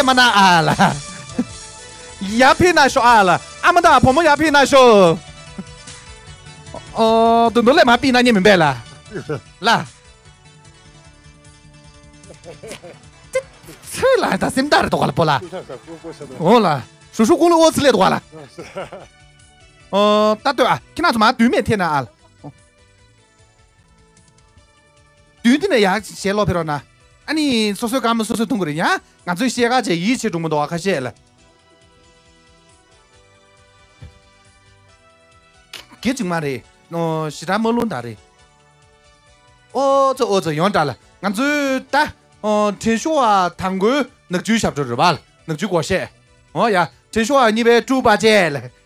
mana ala ya pina so ala amada pomo ya pina so等等来嘛pina你明白了啦这来他心大的多了不啦哦啦叔叔公了我吃来多了答对啊看那怎么对面天啊对的呢呀写老票呢아니 소소 가면 소소 동그리냐? 간주 시가 제 2치 정도 와 가시래. 개증 말이 시다 몰론다리. 저 연달라. 간주 딱天说당구 늑주 잡죠 봐. 늑주 고시. 야天说你别猪八戒了.